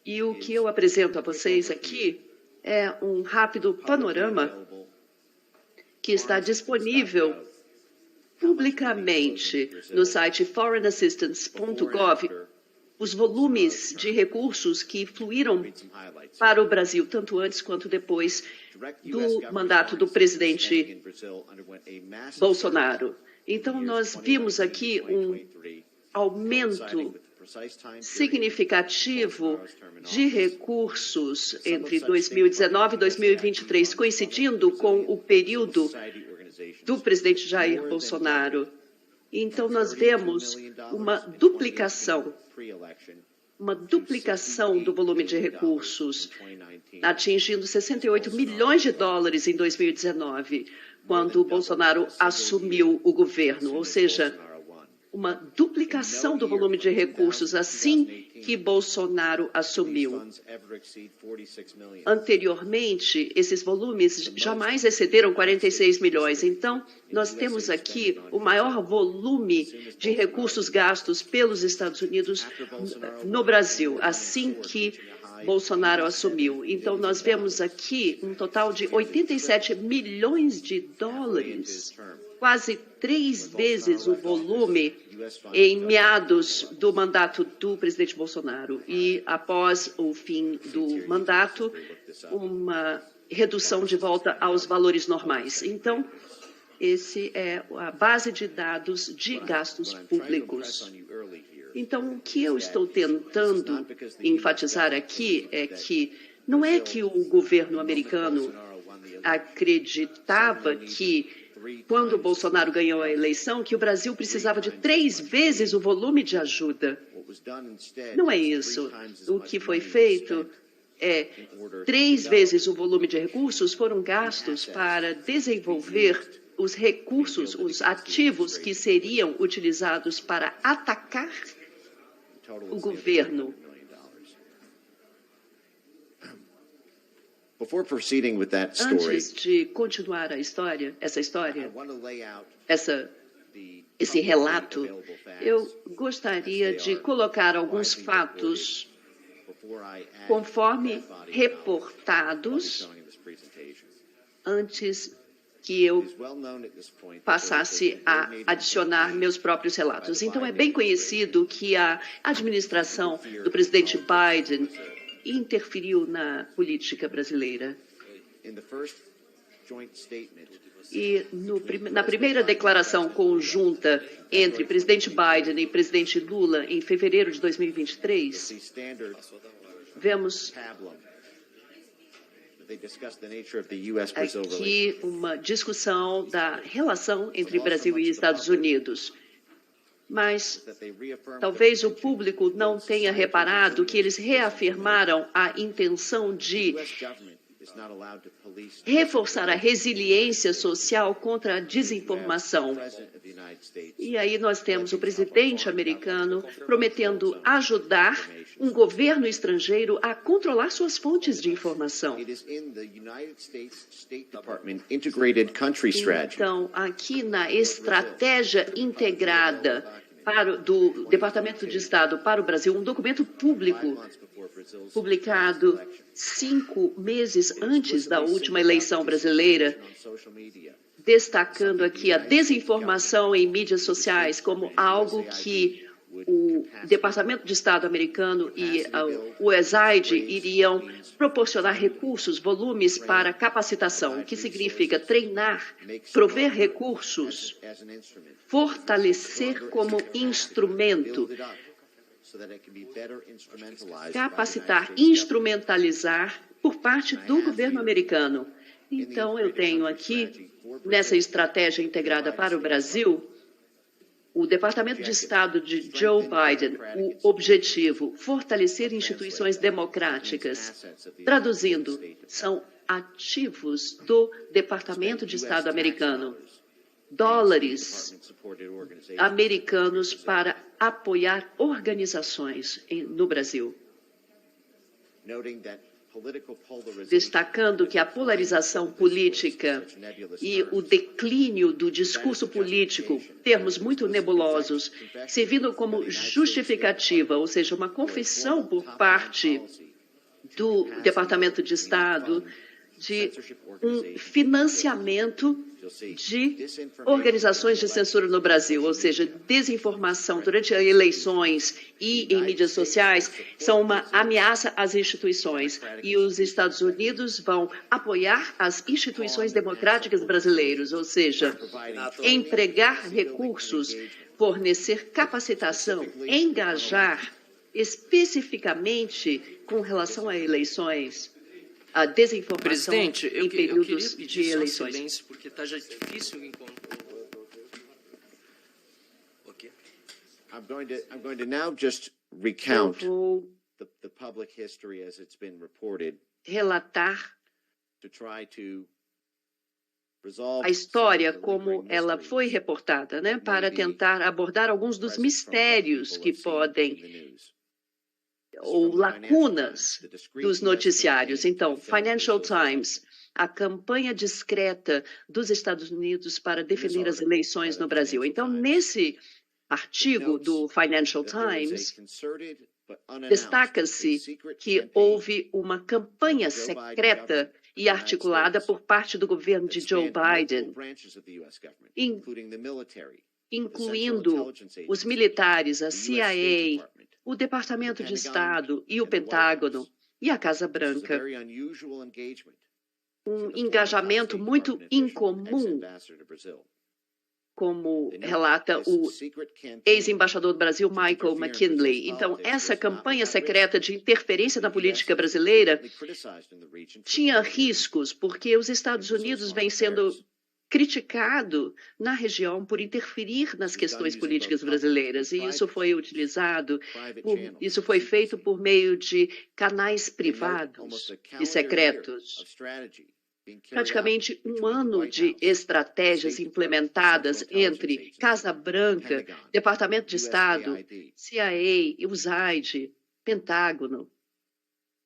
E o que eu apresento a vocês aqui é um rápido panorama que está disponível publicamente no site foreignassistance.gov, os volumes de recursos que fluíram para o Brasil, tanto antes quanto depois do mandato do presidente Bolsonaro. Então, nós vimos aqui um aumento significativo de recursos entre 2019 e 2023, coincidindo com o período do presidente Jair Bolsonaro. Então, nós vemos uma duplicação do volume de recursos, atingindo 68 milhões de dólares em 2019, quando o Bolsonaro assumiu o governo, ou seja, uma duplicação do volume de recursos assim que Bolsonaro assumiu. Anteriormente, esses volumes jamais excederam 46 milhões. Então, nós temos aqui o maior volume de recursos gastos pelos Estados Unidos no Brasil, assim que Bolsonaro assumiu. Então, nós vemos aqui um total de 87 milhões de dólares, quase 3 vezes o volume em meados do mandato do presidente Bolsonaro. E, após o fim do mandato, uma redução de volta aos valores normais. Então, esse é a base de dados de gastos públicos. Então, o que eu estou tentando enfatizar aqui é que não é que o governo americano acreditava que, quando Bolsonaro ganhou a eleição, que o Brasil precisava de 3 vezes o volume de ajuda. Não é isso. O que foi feito é 3 vezes o volume de recursos foram gastos para desenvolver os recursos, os ativos que seriam utilizados para atacar o governo. Antes de continuar esse relato, eu gostaria de colocar alguns fatos conforme reportados antes que eu passasse a adicionar meus próprios relatos. Então, é bem conhecido que a administração do presidente Biden interferiu na política brasileira. E na primeira declaração conjunta entre presidente Biden e presidente Lula, em fevereiro de 2023, vemos aqui uma discussão da relação entre Brasil e Estados Unidos. Mas talvez o público não tenha reparado que eles reafirmaram a intenção de reforçar a resiliência social contra a desinformação. E aí nós temos o presidente americano prometendo ajudar um governo estrangeiro a controlar suas fontes de informação. Então, aqui na estratégia integrada do Departamento de Estado para o Brasil, um documento público publicado 5 meses antes da última eleição brasileira, destacando aqui a desinformação em mídias sociais como algo que o Departamento de Estado americano e o USAID iriam proporcionar recursos, volumes para capacitação, o que significa treinar, prover recursos, fortalecer como instrumento, capacitar, instrumentalizar por parte do governo americano. Então, eu tenho aqui, nessa estratégia integrada para o Brasil, o Departamento de Estado de Joe Biden, o objetivo, fortalecer instituições democráticas. Traduzindo, são ativos do Departamento de Estado americano. Dólares americanos para apoiar organizações no Brasil. Destacando que a polarização política e o declínio do discurso político, termos muito nebulosos, servindo como justificativa, ou seja, uma confissão por parte do Departamento de Estado de um financiamento de organizações de censura no Brasil, ou seja, desinformação durante eleições e em mídias sociais são uma ameaça às instituições. E os Estados Unidos vão apoiar as instituições democráticas brasileiras, ou seja, empregar recursos, fornecer capacitação, engajar especificamente com relação a eleições, a desinformação em períodos de eleições. Silêncio, porque está já difícil encontrar. Okay. I'm going to now just recount Eu vou the public history as it's been reported relatar to try to resolve a história como ela foi reportada, né, para tentar abordar alguns dos mistérios que podem ou lacunas dos noticiários. Então, Financial Times, a campanha discreta dos Estados Unidos para defender as eleições no Brasil. Então, nesse artigo do Financial Times, destaca-se que houve uma campanha secreta e articulada por parte do governo de Joe Biden, incluindo os militares, a CIA, o Departamento de Estado e o Pentágono e a Casa Branca. Um engajamento muito incomum, como relata o ex-embaixador do Brasil, Michael McKinley. Então, essa campanha secreta de interferência na política brasileira tinha riscos, porque os Estados Unidos vêm sendo criticado na região por interferir nas questões políticas brasileiras, e isso foi utilizado, isso foi feito por meio de canais privados e secretos. Praticamente um ano de estratégias implementadas entre Casa Branca, Departamento de Estado, CIA, USAID, Pentágono,